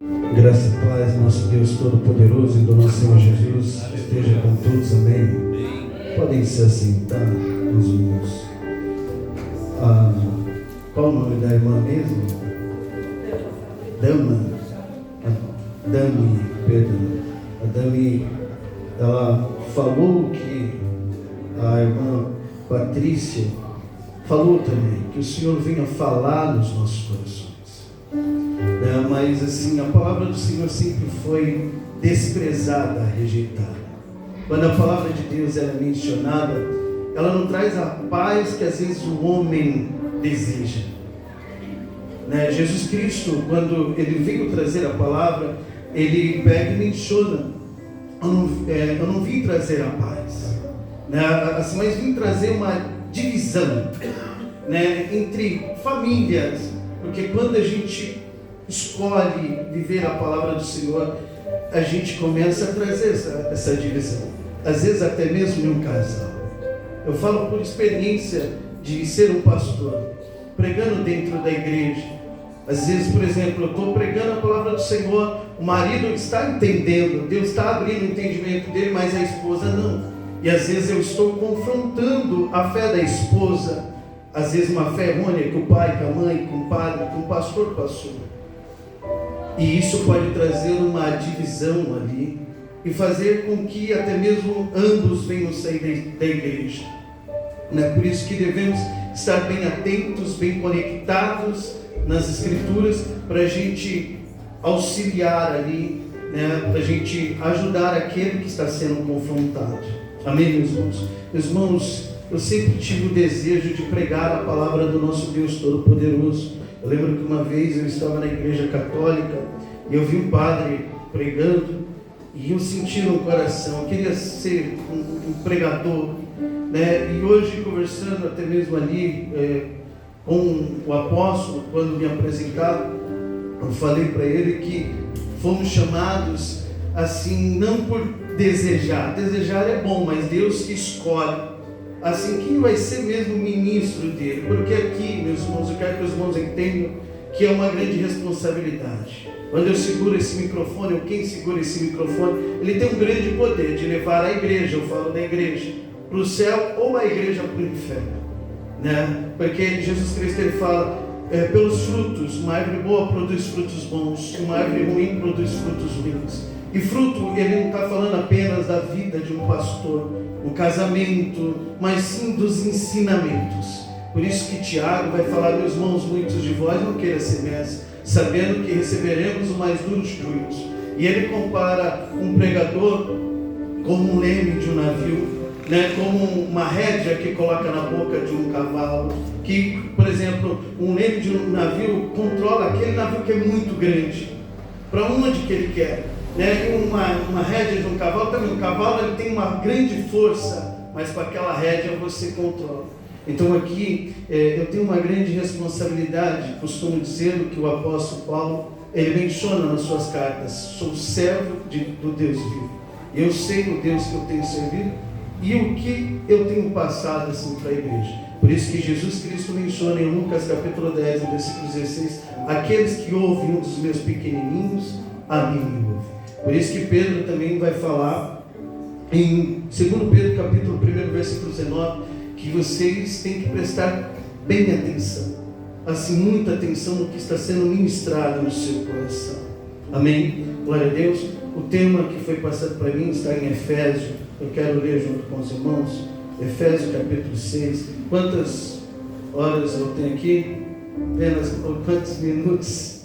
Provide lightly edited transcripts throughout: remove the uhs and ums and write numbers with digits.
Graça e paz, nosso Deus Todo-Poderoso e do nosso Senhor Jesus esteja com todos, amém. Podem se assentar, meus irmãos. Qual o nome da irmã mesmo? Dami, perdão. A Dami, ela falou que a irmã Patrícia falou também que o Senhor venha falar nos nossos corações. Mas assim, a palavra do Senhor sempre foi desprezada, rejeitada. Quando a palavra de Deus ela é mencionada, ela não traz a paz que às vezes o homem deseja. Jesus Cristo, quando ele veio trazer a palavra, ele pega e menciona: eu não vim trazer a paz, assim, mas vim trazer uma divisão, entre famílias, porque quando a gente escolhe viver a palavra do Senhor, a gente começa a trazer essa divisão, às vezes até mesmo em um casal. Eu falo por experiência de ser um pastor, pregando dentro da igreja. Às vezes, por exemplo, eu estou pregando a palavra do Senhor, o marido está entendendo, Deus está abrindo o entendimento dele, mas a esposa não. E às vezes eu estou confrontando a fé da esposa, às vezes uma fé errônea que o pai, que a mãe, com o padre, com o pastor passou. E isso pode trazer uma divisão ali e fazer com que até mesmo ambos venham sair da igreja. Por isso que devemos estar bem atentos, bem conectados nas Escrituras, para a gente auxiliar ali, para a gente ajudar aquele que está sendo confrontado. Amém, meus irmãos? Meus irmãos, eu sempre tive o desejo de pregar a palavra do nosso Deus Todo-Poderoso. Eu lembro que uma vez eu estava na igreja católica e eu vi um padre pregando e eu senti no coração, eu queria ser um pregador, E hoje, conversando até mesmo ali com o apóstolo, quando me apresentaram, eu falei para ele que fomos chamados assim, não por desejar é bom, mas Deus que escolhe assim, quem vai ser mesmo ministro dele, porque aqui, meus irmãos, eu quero que os irmãos entendam que é uma grande responsabilidade. Quando eu seguro esse microfone, ou quem segura esse microfone, ele tem um grande poder de levar a igreja, eu falo da igreja, para o céu ou a igreja para o inferno, porque Jesus Cristo ele fala, pelos frutos, uma árvore boa produz frutos bons, uma árvore ruim produz frutos ruins. E fruto, ele não está falando apenas da vida de um pastor, um casamento, mas sim dos ensinamentos. Por isso que Tiago vai falar: meus irmãos, muitos de vós não queiram ser mestres, sabendo que receberemos o mais duro juízo. E ele compara um pregador como um leme de um navio, como uma rédea que coloca na boca de um cavalo, que, por exemplo, um leme de um navio controla aquele navio que é muito grande, para onde que ele quer. Uma rédea de um cavalo também, o cavalo ele tem uma grande força, mas com aquela rédea você controla. Então aqui eu tenho uma grande responsabilidade. Costumo dizer que o apóstolo Paulo ele menciona nas suas cartas: sou servo do Deus vivo, eu sei o Deus que eu tenho servido e o que eu tenho passado assim para a igreja. Por isso que Jesus Cristo menciona em Lucas capítulo 10, versículo 16: aqueles que ouvem um dos meus pequenininhos, a mim me ouvem. Por isso que Pedro também vai falar em 2 Pedro capítulo 1, versículo 19, que vocês têm que prestar bem atenção, assim, muita atenção no que está sendo ministrado no seu coração. Amém? Glória a Deus. O tema que foi passado para mim está em Efésios. Eu quero ler junto com os irmãos Efésios capítulo 6. Quantas horas eu tenho aqui? Apenas quantos minutos?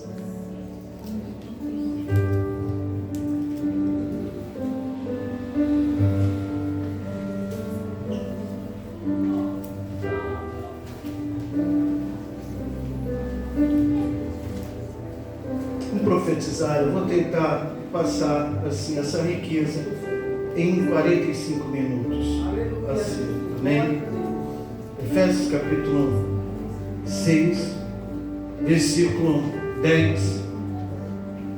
Eu vou tentar passar assim, essa riqueza em 45 minutos. Assim, amém? Efésios capítulo 6, versículo 10.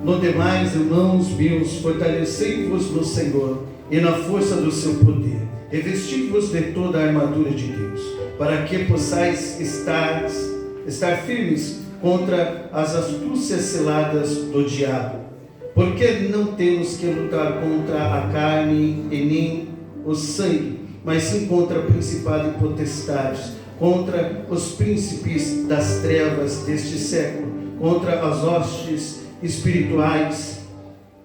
No demais, irmãos meus, fortalecei-vos no Senhor e na força do seu poder. Revesti-vos de toda a armadura de Deus, para que possais estar firmes contra as astúcias seladas do diabo. Porque não temos que lutar contra a carne e nem o sangue, mas sim contra principados e potestades, contra os príncipes das trevas deste século, contra as hostes espirituais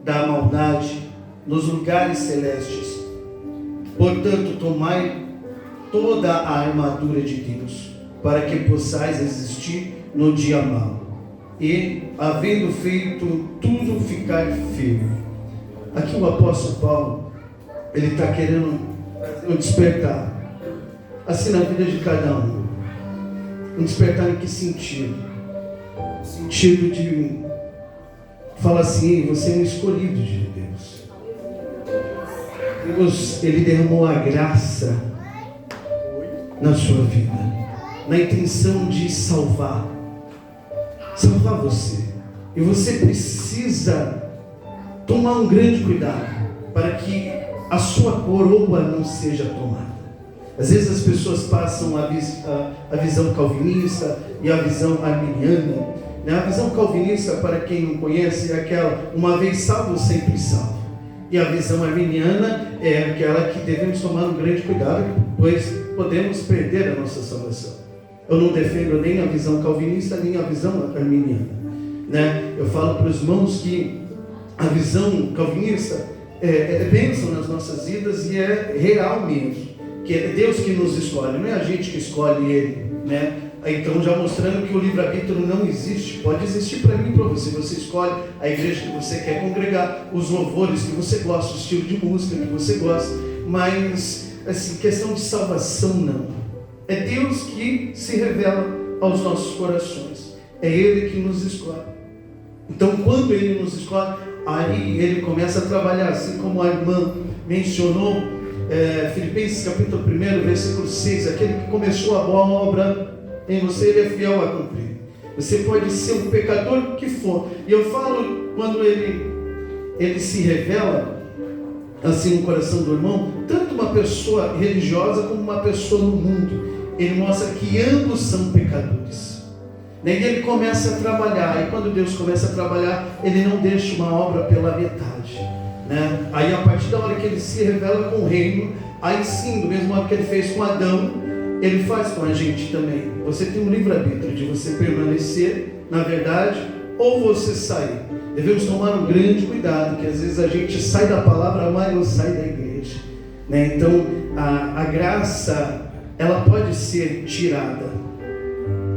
da maldade nos lugares celestes. Portanto, tomai toda a armadura de Deus, para que possais resistir no dia mau, e, havendo feito tudo, ficar firme. Aqui o apóstolo Paulo, ele está querendo um despertar, assim na vida de cada um. Um despertar em que sentido? Sentido de falar assim: você é um escolhido de Deus. Deus, ele derramou a graça na sua vida, na intenção de salvar você. E você precisa tomar um grande cuidado para que a sua coroa não seja tomada. Às vezes as pessoas passam a visão calvinista e a visão arminiana. A visão calvinista, para quem não conhece, é aquela: uma vez salvo, sempre salvo. E a visão arminiana é aquela que devemos tomar um grande cuidado, pois podemos perder a nossa salvação. Eu não defendo nem a visão calvinista, nem a visão arminiana, Eu falo para os irmãos que a visão calvinista é bênção nas nossas vidas e é real mesmo, que é Deus que nos escolhe, não é a gente que escolhe Ele, Então, já mostrando que o livre-arbítrio não existe. Pode existir para mim e para você. Você escolhe a igreja que você quer congregar, os louvores que você gosta, o estilo de música que você gosta, mas, assim, questão de salvação, não. É Deus que se revela aos nossos corações. É Ele que nos escolhe. Então, quando Ele nos escolhe, aí Ele começa a trabalhar, assim como a irmã mencionou, Filipenses capítulo 1, versículo 6, aquele que começou a boa obra em você, Ele é fiel a cumprir. Você pode ser um pecador que for. E eu falo, quando Ele se revela assim no coração do irmão, tanto uma pessoa religiosa como uma pessoa no mundo, Ele mostra que ambos são pecadores. E Ele começa a trabalhar, e quando Deus começa a trabalhar, Ele não deixa uma obra pela metade, Aí a partir da hora que Ele se revela com o reino, aí sim, do mesmo modo que Ele fez com Adão, Ele faz com a gente também. Você tem um livre-arbítrio de você permanecer na verdade ou você sair. Devemos tomar um grande cuidado, que às vezes a gente sai da palavra, mas não sai da igreja, Então a graça, ela pode ser tirada,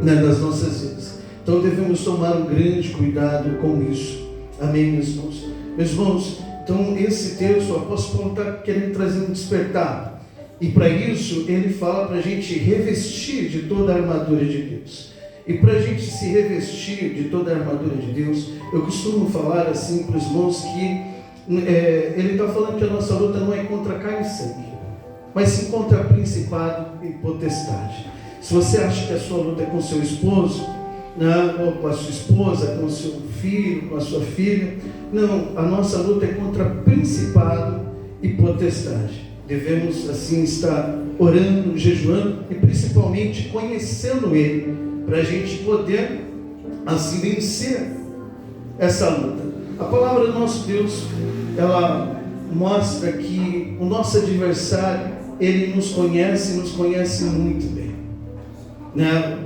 das nossas vidas. Então devemos tomar um grande cuidado com isso. Amém, meus irmãos? Meus irmãos, então esse texto, o apóstolo Paulo está querendo trazer um despertar. E para isso, ele fala para a gente revestir de toda a armadura de Deus. E para a gente se revestir de toda a armadura de Deus, eu costumo falar assim para os irmãos que ele está falando que a nossa luta não é contra carne e sangue, mas sim contra principado e potestade. Se você acha que a sua luta é com seu esposo, ou com a sua esposa, com o seu filho, com a sua filha, não, a nossa luta é contra principado e potestade. Devemos assim estar orando, jejuando e principalmente conhecendo Ele, para a gente poder assim vencer essa luta. A palavra do nosso Deus, ela mostra que o nosso adversário, ele nos conhece muito bem,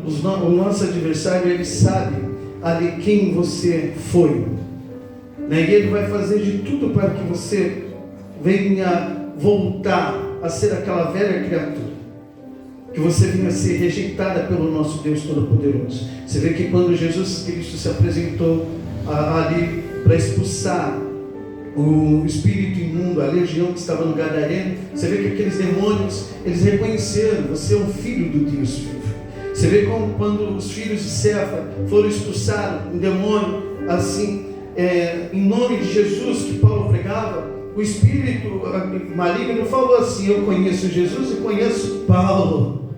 O nosso adversário, ele sabe ali quem você foi, E ele vai fazer de tudo para que você venha voltar a ser aquela velha criatura, que você venha a ser rejeitada pelo nosso Deus Todo-Poderoso. Você vê que quando Jesus Cristo se apresentou ali para expulsar o espírito imundo, a legião que estava no Gadareno, você vê que aqueles demônios, eles reconheceram: você é o Filho do Deus vivo. Você vê como quando os filhos de Cefa foram expulsar um demônio, assim, em nome de Jesus, que Paulo pregava, o espírito maligno falou assim: eu conheço Jesus e conheço Paulo,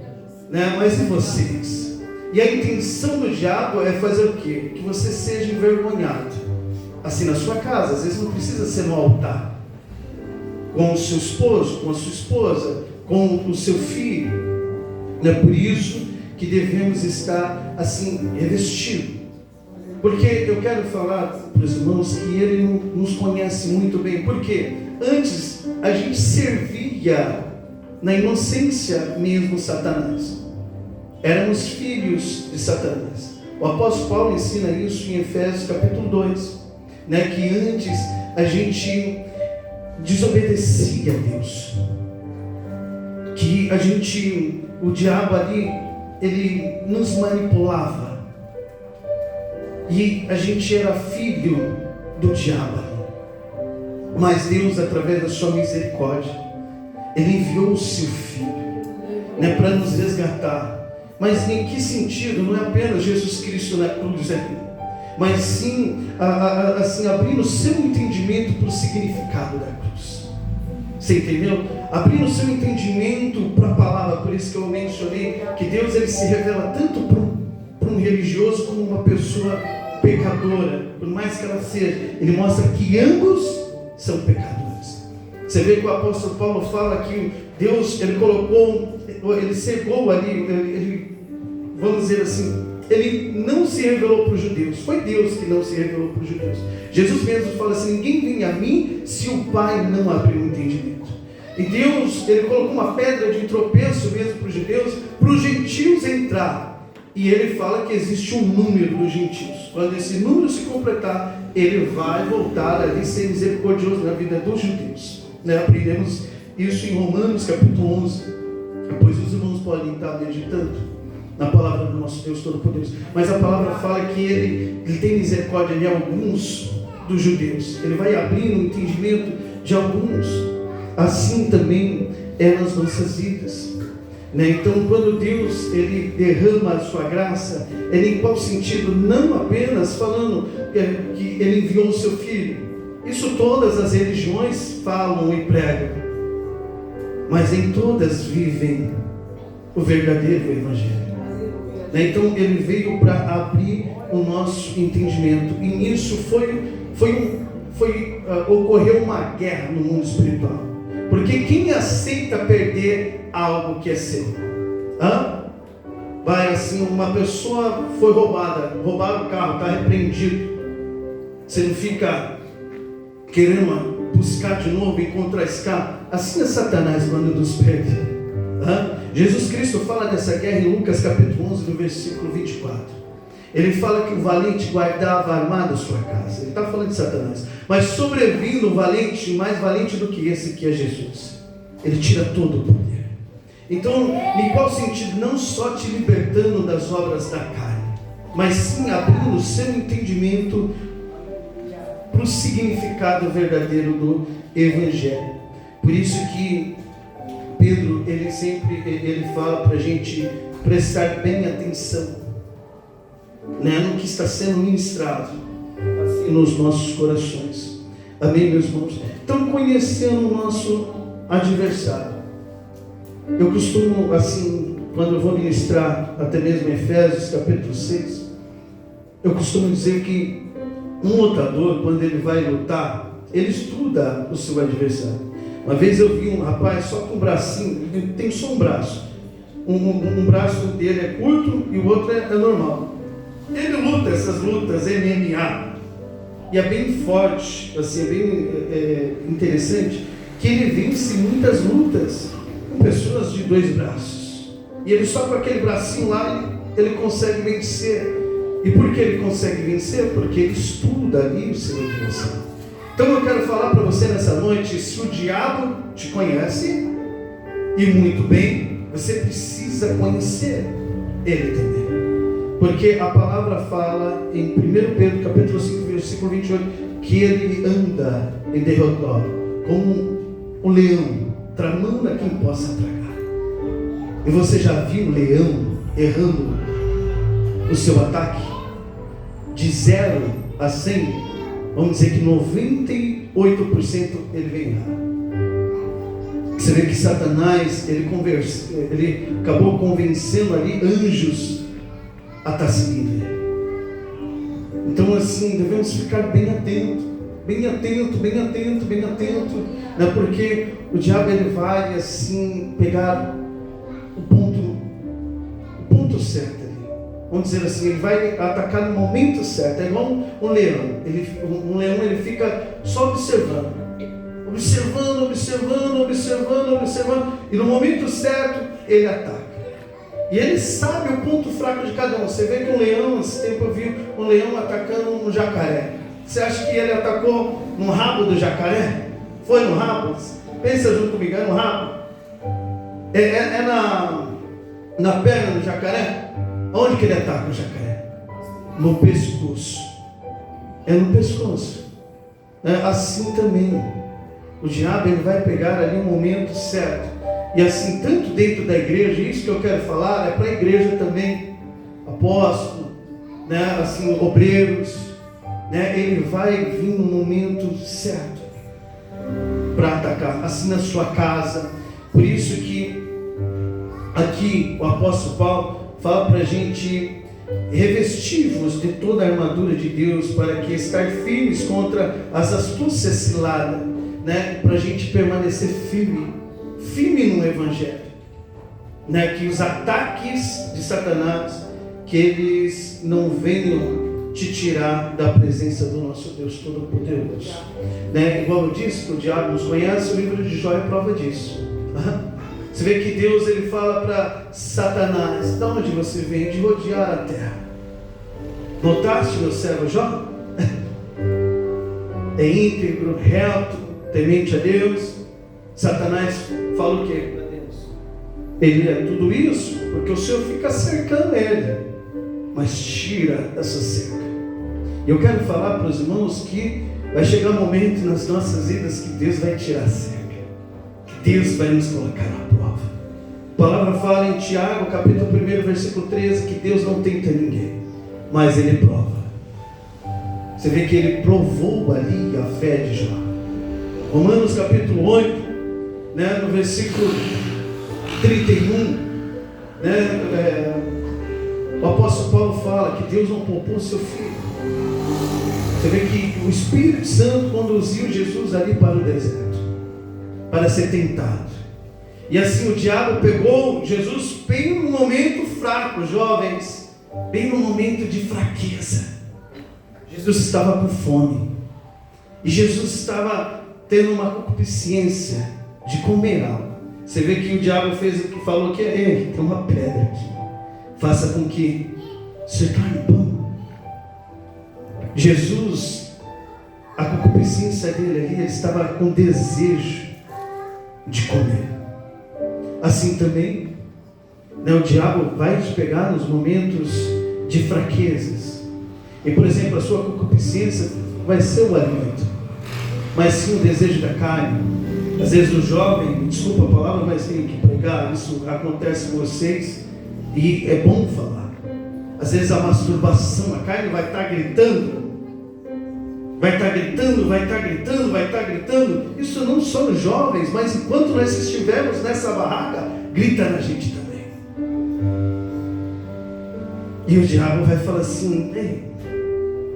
mas e vocês? E a intenção do diabo é fazer o quê? Que você seja envergonhado, assim na sua casa. Às vezes não precisa ser no altar, com o seu esposo, com a sua esposa, com o seu filho. Por isso que devemos estar assim revestidos Porque eu quero falar para os irmãos que Ele nos conhece muito bem. Porque antes a gente servia na inocência mesmo Satanás. Éramos filhos de Satanás. O apóstolo Paulo ensina isso em Efésios capítulo 2, né? Que antes a gente desobedecia a Deus. Que o diabo ali, ele nos manipulava. E a gente era filho do diabo. Mas Deus, através da sua misericórdia, Ele enviou o seu Filho, né, para nos resgatar. Mas em que sentido? Não é apenas Jesus Cristo na cruz ali, mas sim assim, abrindo o seu entendimento para o significado da cruz. Você entendeu? Abrindo o seu entendimento para a palavra. Por isso que eu mencionei que Deus, ele se revela tanto para um religioso como uma pessoa pecadora. Por mais que ela seja, ele mostra que ambos são pecadores. Você vê que o apóstolo Paulo fala que Deus, ele colocou, ele cegou ali, vamos dizer assim, ele não se revelou para os judeus. Foi Deus que não se revelou para os judeus. Jesus mesmo fala assim: ninguém vem a mim se o Pai não abrir o entendimento. E Deus, ele colocou uma pedra de tropeço mesmo para os judeus, para os gentios entrar. E ele fala que existe um número dos gentios. Quando esse número se completar, ele vai voltar ali ser misericordioso na vida dos judeus, né? Aprendemos isso em Romanos capítulo 11. Depois os irmãos podem estar meditando na palavra do nosso Deus Todo-Poderoso. Mas a palavra fala que ele tem misericórdia de alguns dos judeus. Ele vai abrindo o entendimento de alguns. Assim também é nas nossas vidas. Então, quando Deus, ele derrama a sua graça, ele em qual sentido? Não apenas falando que ele enviou o seu Filho. Isso todas as religiões falam e pregam, mas em todas vivem o verdadeiro Evangelho. Então, ele veio para abrir o nosso entendimento, e nisso ocorreu uma guerra no mundo espiritual. Porque quem aceita perder algo que é seu? Vai assim, uma pessoa foi roubaram o carro, está repreendido. Você não fica querendo buscar de novo, encontrar esse carro? Assim é Satanás quando nos perde. Jesus Cristo fala dessa guerra em Lucas capítulo 11, no versículo 24. Ele fala que o valente guardava armado a sua casa. Ele está falando de Satanás. Mas sobrevindo o valente, mais valente do que esse, que é Jesus. Ele tira todo o poder. Então, em qual sentido? Não só te libertando das obras da carne, mas sim abrindo o seu entendimento para o significado verdadeiro do Evangelho. Por isso que Pedro, ele fala para a gente prestar bem atenção, né, no que está sendo ministrado assim, nos nossos corações. Amém, meus irmãos? Então, conhecendo o nosso adversário, eu costumo, assim, quando eu vou ministrar até mesmo em Efésios capítulo 6, eu costumo dizer que um lutador, quando ele vai lutar, ele estuda o seu adversário. Uma vez eu vi um rapaz só com um bracinho, ele tem só um braço, um braço dele é curto e o outro é normal. Ele luta essas lutas MMA, e é bem forte, assim, é bem interessante, que ele vence muitas lutas com pessoas de 2 braços, e ele só com aquele bracinho lá, ele consegue vencer. E por que ele consegue vencer? Porque ele estuda ali o seu adversário. Então eu quero falar para você nessa noite, se o diabo te conhece, e muito bem, você precisa conhecer ele também. Porque a palavra fala em 1 Pedro capítulo 5, versículo 28, que ele anda em derredor, como um leão, tramando a quem possa tragar. E você já viu um leão errando o seu ataque? De 0 a 100, vamos dizer que 98% ele vem errar. Você vê que Satanás, ele acabou convencendo ali anjos a estar seguindo ele. Então, assim, devemos ficar bem atento, né? Porque o diabo, ele vai assim pegar o ponto certo ali, vamos dizer assim, ele vai atacar no momento certo. É igual um leão. Um leão ele fica só observando. Observando. E no momento certo, ele ataca. E ele sabe o ponto fraco de cada um. Você vê que um leão, esse tempo eu vi um leão atacando um jacaré. Você acha que ele atacou no rabo do jacaré? Foi no rabo? Pensa junto comigo, é no rabo? É na perna do jacaré? Onde que ele ataca o jacaré? No pescoço. É no pescoço. Assim também. O diabo ele vai pegar ali o momento certo. E assim, tanto dentro da igreja, isso que eu quero falar é para a igreja também. Apóstolo, né? Assim, obreiros, né? Ele vai vir no momento certo para atacar, assim na sua casa. Por isso que aqui o apóstolo Paulo fala para a gente revestir-vos de toda a armadura de Deus, para que estar firmes contra as astúcias ciladas, né? Para a gente permanecer firme no Evangelho, né? Que os ataques de Satanás, que eles não venham te tirar da presença do nosso Deus Todo-Poderoso, né? Igual eu disse, que o diabo nos conhece, o livro de Jó é prova disso. Você vê que Deus ele fala para Satanás: de onde você vem? De rodear a terra. Notaste, meu servo Jó? É íntegro, reto, temente a Deus. Satanás fala o quê para Deus? Ele é tudo isso porque o Senhor fica cercando ele, mas tira essa cerca. E eu quero falar para os irmãos que vai chegar um momento nas nossas vidas que Deus vai tirar a cerca, que Deus vai nos colocar na prova. A palavra fala em Tiago, capítulo 1, versículo 13, que Deus não tenta ninguém, mas Ele prova. Você vê que Ele provou ali a fé de Jó. Romanos capítulo 8, né, no versículo 31, né, o apóstolo Paulo fala que Deus não poupou seu filho. Você vê que o Espírito Santo conduziu Jesus ali para o deserto, para ser tentado. E assim o diabo pegou Jesus bem no momento fraco, jovens, bem no momento de fraqueza. Jesus estava com fome. E Jesus estava tendo uma concupiscência de comer algo. Você vê que o diabo fez o que falou que tem uma pedra aqui. Faça com que se torne pão. Jesus, a concupiscência dele ali, ele estava com desejo de comer. Assim também, né, o diabo vai te pegar nos momentos de fraquezas. E por exemplo, a sua concupiscência vai ser o alimento, mas sim o desejo da carne. Às vezes o jovem, desculpa a palavra, mas tenho que pregar, isso acontece com vocês, e é bom falar. Às vezes a masturbação, a carne vai estar gritando, isso não só nos jovens, mas enquanto nós estivermos nessa barraca, grita na gente também. E o diabo vai falar assim: ei,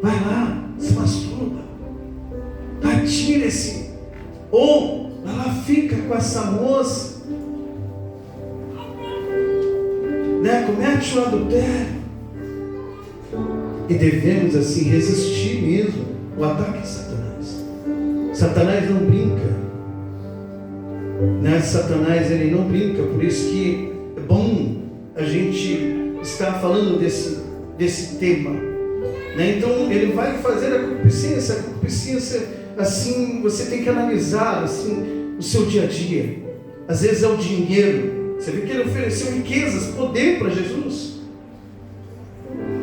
vai lá, se masturba, tira esse, ou ela fica com essa moça, né? Comete o adultério. E devemos assim resistir mesmo o ataque de Satanás. Satanás não brinca, né? Satanás ele não brinca. Por isso que é bom a gente estar falando desse tema, né? Então ele vai fazer a concupiscência assim, você tem que analisar assim o seu dia a dia. Às vezes é o dinheiro. Você vê que ele ofereceu riquezas, poder para Jesus,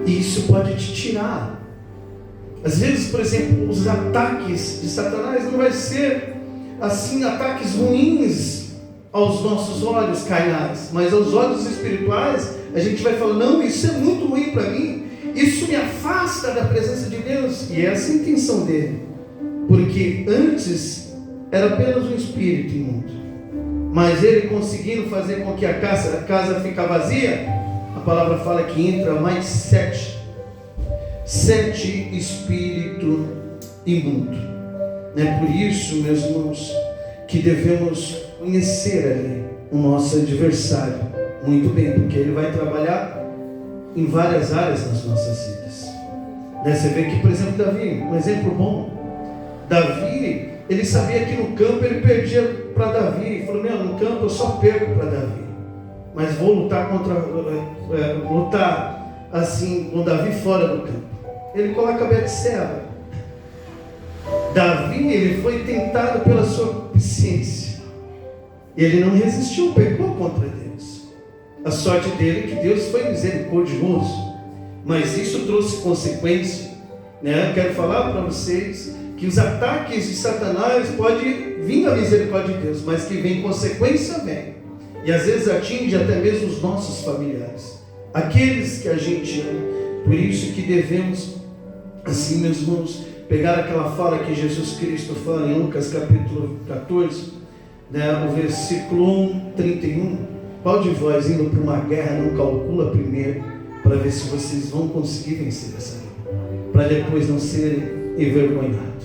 e isso pode te tirar. Às vezes, por exemplo, os ataques de Satanás não vai ser assim ataques ruins aos nossos olhos carnais, mas aos olhos espirituais a gente vai falar: não, isso é muito ruim para mim, isso me afasta da presença de Deus. E essa é a intenção dele, porque antes era apenas um espírito imundo, mas ele conseguindo fazer com que a casa fique vazia, a palavra fala que entra mais 7 espíritos imundos, né? Por isso, meus irmãos, que devemos conhecer ali o nosso adversário muito bem, porque ele vai trabalhar em várias áreas nas nossas vidas. Né? Você vê que, por exemplo, Davi, um exemplo bom. Davi, ele sabia que no campo ele perdia para Davi. Ele falou, no campo eu só perco para Davi. Mas vou lutar lutar assim com Davi fora do campo. Ele coloca Betseba. Davi, ele foi tentado pela sua paciência. Ele não resistiu, pecou contra Deus. A sorte dele é que Deus foi misericordioso. Mas isso trouxe consequência. Né? Quero falar para vocês que os ataques de Satanás podem vir da misericórdia de Deus, mas que vem consequência, vem. E às vezes atinge até mesmo os nossos familiares, aqueles que a gente ama. Por isso que devemos, assim, meus irmãos, pegar aquela fala que Jesus Cristo fala em Lucas capítulo 14, né, o versículo 31. Qual de vós indo para uma guerra não calcula primeiro para ver se vocês vão conseguir vencer essa guerra, para depois não serem envergonhados?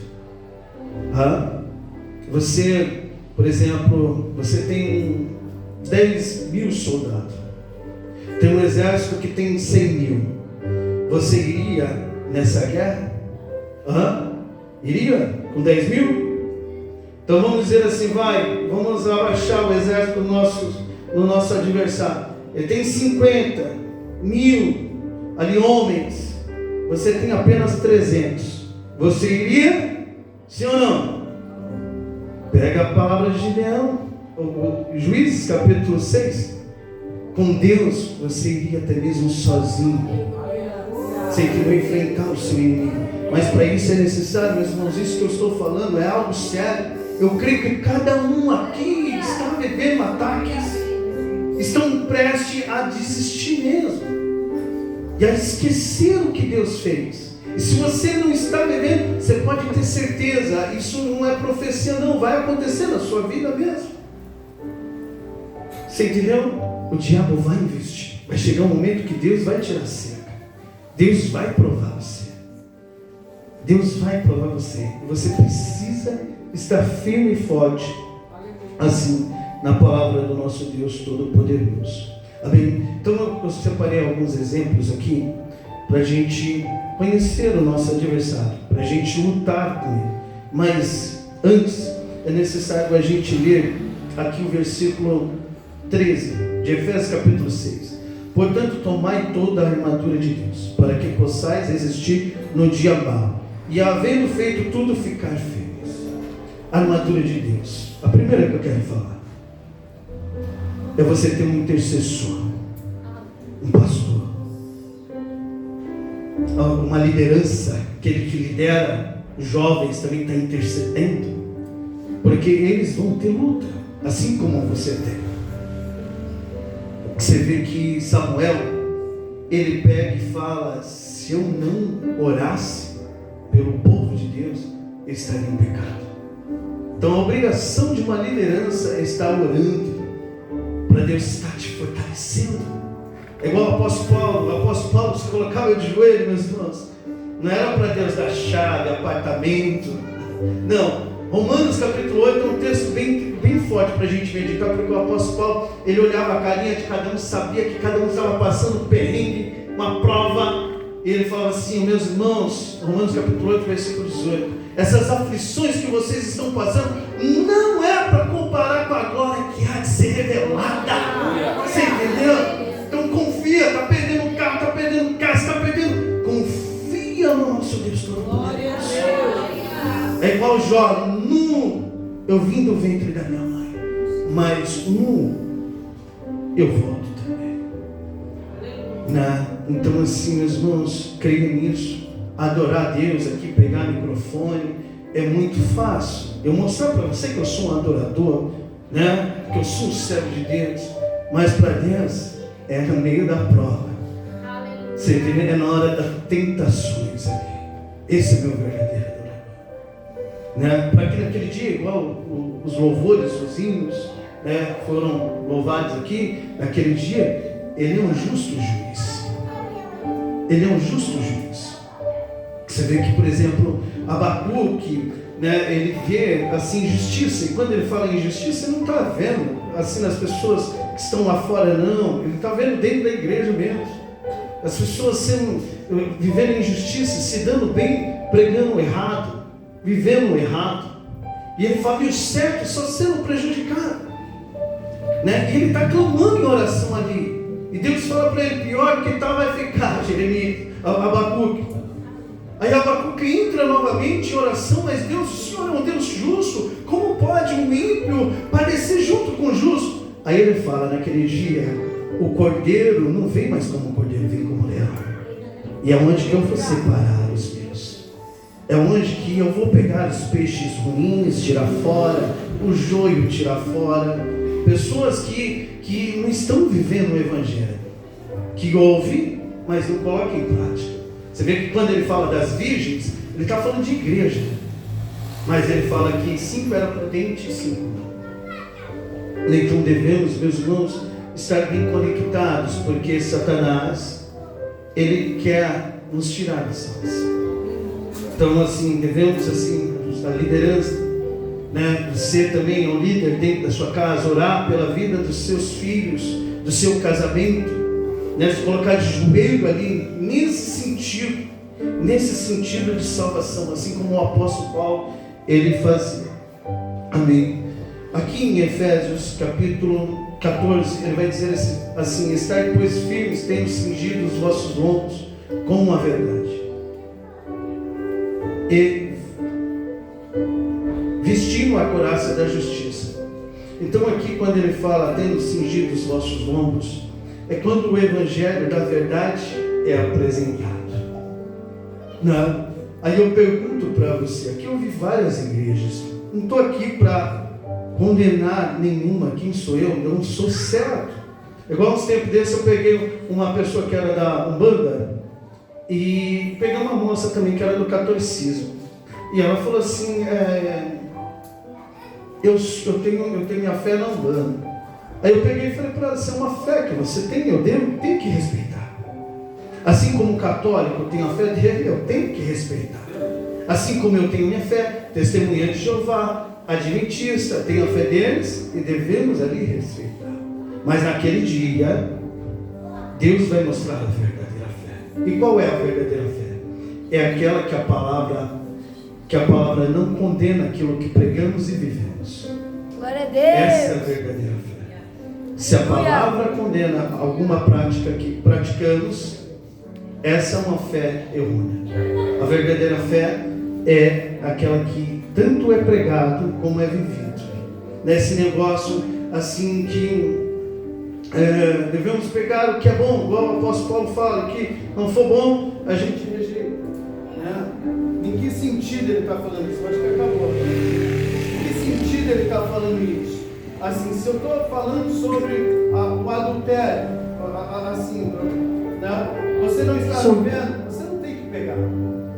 Você, por exemplo, você tem 10 mil soldados, tem um exército que tem 100 mil. Você iria nessa guerra? Iria com 10 mil? Então vamos dizer assim, vamos abaixar o exército do nosso adversário. Ele tem 50 mil ali homens, você tem apenas 300. Você iria? Sim ou não? Pega a palavra de Gideão, o Juízes capítulo 6. Com Deus você iria até mesmo sozinho, sem que não enfrentar o seu inimigo. Mas para isso é necessário, meus irmãos, isso que eu estou falando é algo sério. Eu creio que cada um aqui está vivendo ataques, estão prestes a desistir mesmo, e a esquecer o que Deus fez. E se você não está vivendo, você pode ter certeza, isso não é profecia não, vai acontecer na sua vida mesmo. Você entendeu? O diabo vai investir, vai chegar um momento que Deus vai tirar a cerca, Deus vai provar você, Deus vai provar você, e você precisa estar firme e forte, assim, na palavra do nosso Deus Todo-Poderoso. Amém? Então eu separei alguns exemplos aqui, para a gente conhecer o nosso adversário, para a gente lutar com ele. Mas antes é necessário a gente ler aqui o versículo 13 de Efésios capítulo 6. Portanto, tomai toda a armadura de Deus, para que possais resistir no dia mau, e havendo feito tudo, ficar firmes. Armadura de Deus. A primeira que eu quero falar é você ter um intercessor, um pastor, uma liderança, aquele que lidera os jovens também está intercedendo, porque eles vão ter luta, assim como você tem. Você vê que Samuel, ele pega e fala, se eu não orasse pelo povo de Deus, eu estaria em pecado. Então a obrigação de uma liderança é estar orando, para Deus estar te fortalecendo. É igual o apóstolo Paulo se colocava de joelho, meus irmãos. Não era para Deus dar chave, apartamento. Não. Romanos capítulo 8 é um texto bem forte para a gente meditar, porque o apóstolo Paulo, ele olhava a carinha de cada um, sabia que cada um estava passando um perrengue, uma prova, e ele falava assim, meus irmãos, Romanos capítulo 8, versículo 18, essas aflições que vocês estão passando, não é para comparar com a glória que há de ser revelada. Você entendeu? Então confia, está perdendo o carro, está perdendo casa, está perdendo, confia no nosso Deus Todo-Poderoso. É igual Jó, eu vim do ventre da minha mãe, mas eu volto também. Então assim, meus irmãos, creia nisso. Adorar a Deus aqui, pegar microfone, é muito fácil. Eu mostrar para você que eu sou um adorador, né? Que eu sou um servo de Deus, mas para Deus é no meio da prova. Você entendeu? É na hora das tentações ali. Esse é meu verdadeiro adorador, né? Para que naquele dia, igual os louvores, os hinos, né, foram louvados aqui, naquele dia, Ele é um justo juiz. Ele é um justo juiz. Você vê que, por exemplo, Abacuque, né, ele vê assim injustiça, e quando ele fala em injustiça, ele não está vendo assim nas pessoas que estão lá fora, não, ele está vendo dentro da igreja mesmo. as pessoas vivendo injustiça, se dando bem, pregando errado, vivendo errado. E ele fala, e o certo só sendo prejudicado. Né? E ele está clamando em oração ali. E Deus fala para ele, pior que tal vai ficar, Jeremias, Abacuque. Aí Abacuque entra novamente em oração, mas Deus, o Senhor é um Deus justo, como pode um ímpio padecer junto com o justo? Aí ele fala, naquele dia, o cordeiro não vem mais como cordeiro, vem como leão. E é onde que eu vou separar os meus. É onde que eu vou pegar os peixes ruins, tirar fora, o joio tirar fora. Pessoas que não estão vivendo o Evangelho, que ouvem, mas não colocam em prática. Você vê que quando ele fala das virgens, ele está falando de igreja. Mas ele fala que 5 eram prudentes e 5 não. Então devemos, meus irmãos, estar bem conectados, porque Satanás, ele quer nos tirar da salvação. Então assim, devemos assim, a liderança, né, ser também um líder dentro da sua casa, orar pela vida dos seus filhos, do seu casamento, né, se colocar de joelho ali, nesse sentido de salvação, assim como o apóstolo Paulo, ele fazia. Amém. Aqui em Efésios capítulo 14, ele vai dizer assim, estai pois firmes, tendo cingido os vossos lombos com a verdade, e vestindo a couraça da justiça. Então aqui quando ele fala, tendo cingido os vossos lombos, é quando o evangelho da verdade é apresentado. Não. Aí eu pergunto para você, aqui eu vi várias igrejas, não estou aqui para condenar nenhuma, quem sou eu não sou certo. Igual uns tempos desses eu peguei uma pessoa que era da Umbanda e peguei uma moça também que era do catolicismo, e ela falou assim, eu tenho minha fé na Umbanda. Aí eu peguei e falei para ela, se é uma fé que você tem, eu tenho que respeitar. Assim como católico eu tenho a fé dele, eu tenho que respeitar. Assim como eu tenho minha fé, testemunha de Jeová, adventista, tenho a fé deles e devemos ali respeitar. Mas naquele dia, Deus vai mostrar a verdadeira fé. E qual é a verdadeira fé? É aquela que a palavra não condena aquilo que pregamos e vivemos. Glória a Deus. Essa é a verdadeira fé. Se a palavra condena alguma prática que praticamos, essa é uma fé errônea. A verdadeira fé é aquela que tanto é pregado como é vivido. Nesse negócio assim que devemos pegar o que é bom, igual o apóstolo Paulo fala, que não for bom, a gente rejeita. Né? Em que sentido ele está falando isso? Acho que acabou. Em que sentido ele está falando isso? Assim, se eu estou falando sobre o adultério, assim, né? Você não está vivendo, você não tem que pegar.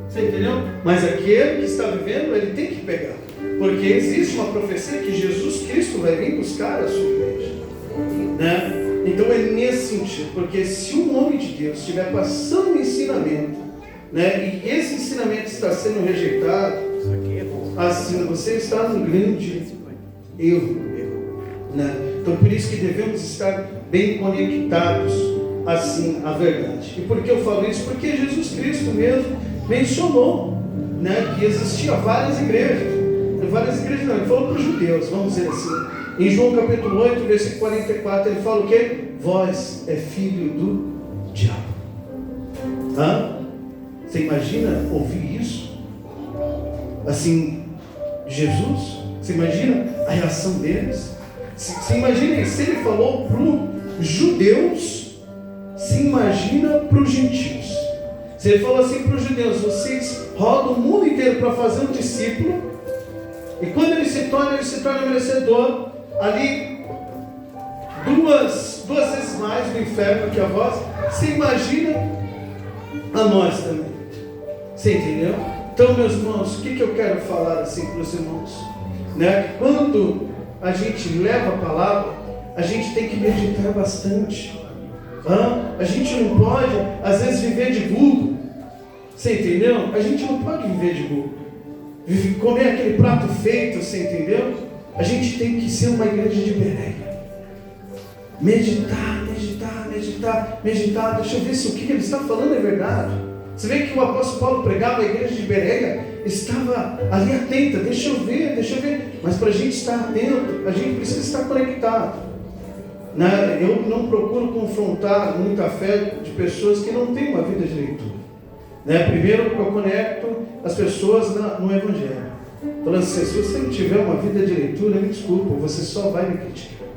Você entendeu? Mas aquele que está vivendo, ele tem que pegar. Porque existe uma profecia que Jesus Cristo vai vir buscar a sua igreja. Né? Então é nesse sentido. Porque se um homem de Deus estiver passando um ensinamento, né, e esse ensinamento está sendo rejeitado, assim, você está num grande erro. Né? Então por isso que devemos estar bem conectados assim à verdade. E por que eu falo isso? Porque Jesus Cristo mesmo mencionou, né, que existia várias igrejas não, ele falou para os judeus, vamos dizer assim, em João capítulo 8, versículo 44, ele fala o quê? Vós é filho do diabo. Você imagina ouvir isso? Assim, Jesus? Você imagina a reação deles? Você imagina, se ele falou para os judeus, se imagina para os gentios. Se ele falou assim para os judeus, vocês rodam o mundo inteiro para fazer um discípulo, e quando ele se torna merecedor, ali, duas vezes mais do inferno que a vós. Você imagina a nós também. Você entendeu? Então, meus irmãos, o que eu quero falar assim para os irmãos? Né? Quando a gente leva a palavra, a gente tem que meditar bastante. A gente não pode, às vezes, viver de Google. Você entendeu? A gente não pode viver de Google. Comer aquele prato feito, você entendeu? A gente tem que ser uma igreja de Bereia. Meditar. Deixa eu ver se o que ele está falando é verdade. Você vê que o apóstolo Paulo pregava, a igreja de Bereia estava ali atenta. Deixa eu ver. Mas para a gente estar atento, a gente precisa estar conectado. Eu não procuro confrontar muita fé de pessoas que não têm uma vida de leitura. Primeiro eu conecto as pessoas no Evangelho. Falando assim, se você não tiver uma vida de leitura, me desculpa, você só vai me criticar.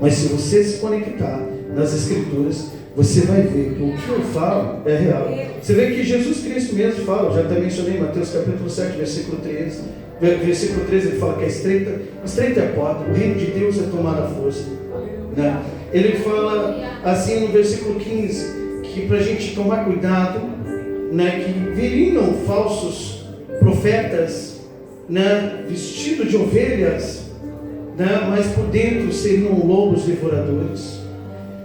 Mas se você se conectar nas Escrituras, você vai ver que o que eu falo é real. Você vê que Jesus Cristo mesmo fala, já até mencionei em Mateus capítulo 7, versículo 13. Versículo 13 ele fala que a estreita é a porta, o reino de Deus é tomar a força. Ele fala assim no versículo 15, que para a gente tomar cuidado, que viriam falsos profetas, vestidos de ovelhas, mas por dentro seriam lobos devoradores.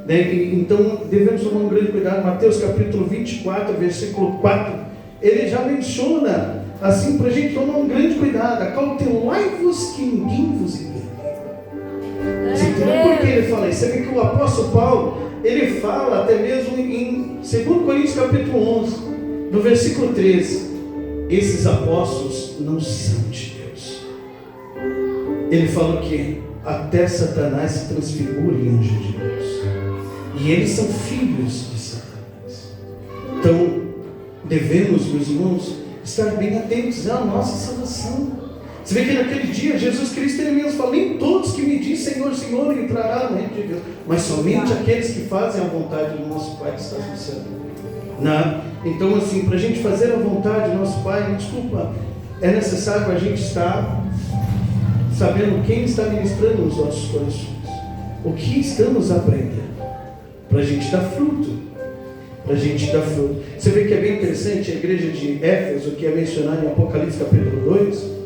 Então devemos tomar um grande cuidado. Mateus capítulo 24, versículo 4, ele já menciona assim para a gente tomar um grande cuidado: acautelai-vos que ninguém vos engane. Você entendeu por que ele fala isso? Você vê que o apóstolo Paulo, ele fala até mesmo em 2 Coríntios capítulo 11, no versículo 13, esses apóstolos não são de Deus. Ele fala que até Satanás se transfigura em anjo de Deus, e eles são filhos de Satanás. Então devemos, meus irmãos, estar bem atentos à nossa salvação. Você vê que naquele dia Jesus Cristo ele mesmo fala: nem todos que me dizem Senhor, Senhor entrará no reino de Deus, mas somente aqueles que fazem a vontade do nosso Pai que está no céu. Então assim, para a gente fazer a vontade do nosso Pai, desculpa, é necessário a gente estar sabendo quem está ministrando nos nossos corações, o que estamos aprendendo, para a gente dar fruto. Você vê que é bem interessante a igreja de Éfeso, que é mencionada em Apocalipse capítulo 2.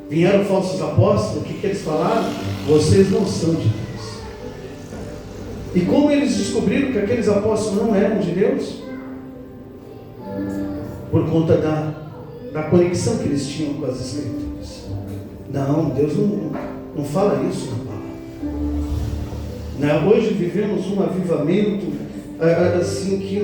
Vieram falsos apóstolos, o que eles falaram? Vocês não são de Deus. E como eles descobriram que aqueles apóstolos não eram de Deus? Por conta da conexão que eles tinham com as Escrituras. Não, Deus não fala isso na palavra. Hoje vivemos um avivamento assim, que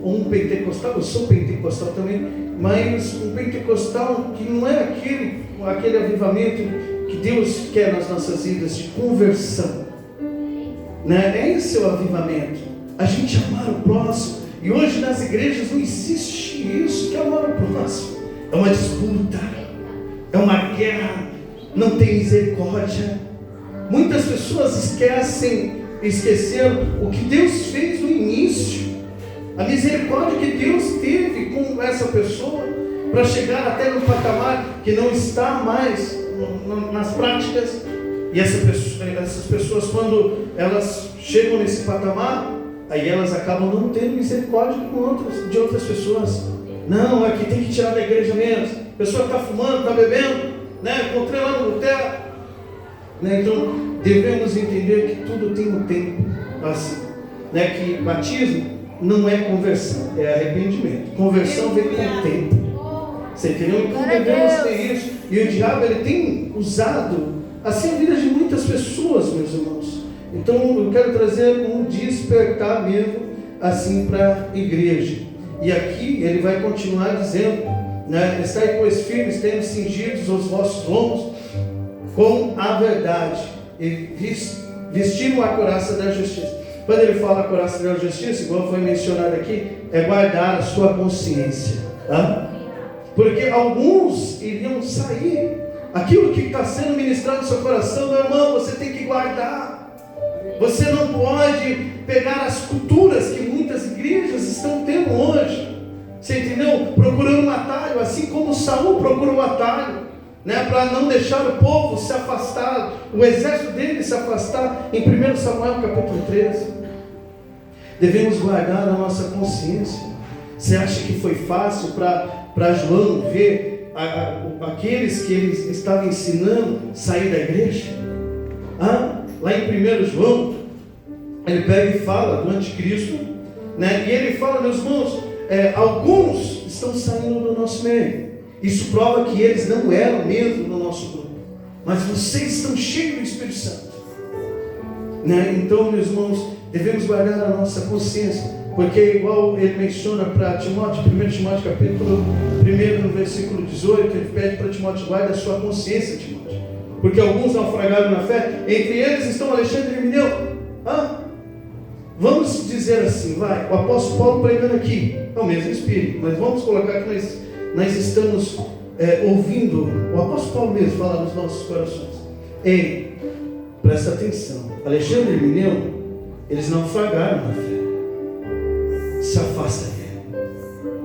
um pentecostal, eu sou pentecostal também, mas um pentecostal que não é aquele avivamento que Deus quer nas nossas vidas, de conversão. Esse é o avivamento, a gente amar o próximo. E hoje nas igrejas não existe isso, que é amar o próximo. É uma disputa, é uma guerra, não tem misericórdia. Muitas pessoas esqueceram o que Deus fez no início, a misericórdia que Deus teve com essa pessoa, para chegar até no patamar que não está mais nas práticas. E essas pessoas, quando elas chegam nesse patamar, aí elas acabam não tendo misericórdia de outras pessoas. Não, aqui tem que tirar da igreja mesmo. A pessoa está fumando, está bebendo, encontrei lá no boteco. Então devemos entender que tudo tem um tempo, assim, que batismo não é conversão, é arrependimento. Conversão vem com o tempo. Você entendeu? Então devemos ter isso. E o diabo ele tem usado assim a vida de muitas pessoas, meus irmãos. Então eu quero trazer um despertar mesmo assim para a igreja. E aqui ele vai continuar dizendo, estai pois firmes, tendo cingidos os vossos lombos com a verdade, e vestindo a couraça da justiça. Quando ele fala a couraça da justiça, igual foi mencionado aqui, é guardar a sua consciência. Porque alguns iriam sair. Aquilo que está sendo ministrado no seu coração, meu irmão, você tem que guardar. Você não pode pegar as culturas que muitas igrejas estão tendo hoje. Você entendeu? Procurando um atalho, assim como Saul procurou um atalho, para não deixar o povo se afastar, o exército dele se afastar. Em 1 Samuel capítulo 13, devemos guardar a nossa consciência. Você acha que foi fácil para João ver aqueles que ele estava ensinando sair da igreja? Lá em 1 João, ele pega e fala do anticristo, e ele fala, meus irmãos, alguns estão saindo do nosso meio. Isso prova que eles não eram mesmo no nosso grupo, mas vocês estão cheios do Espírito Santo. né? Então, meus irmãos, devemos guardar a nossa consciência, porque igual ele menciona para Timóteo, 1 Timóteo capítulo 1, no versículo 18, ele pede para Timóteo: guarda a sua consciência, Timóteo, porque alguns naufragaram na fé, entre eles estão Alexandre e Himeneu. Vamos dizer assim, vai, o apóstolo Paulo pregando aqui, é o mesmo Espírito, mas vamos colocar que nós estamos ouvindo o apóstolo Paulo mesmo falar nos nossos corações. Ei, presta atenção, Alexandre e Himeneu, eles naufragaram na fé. Se afasta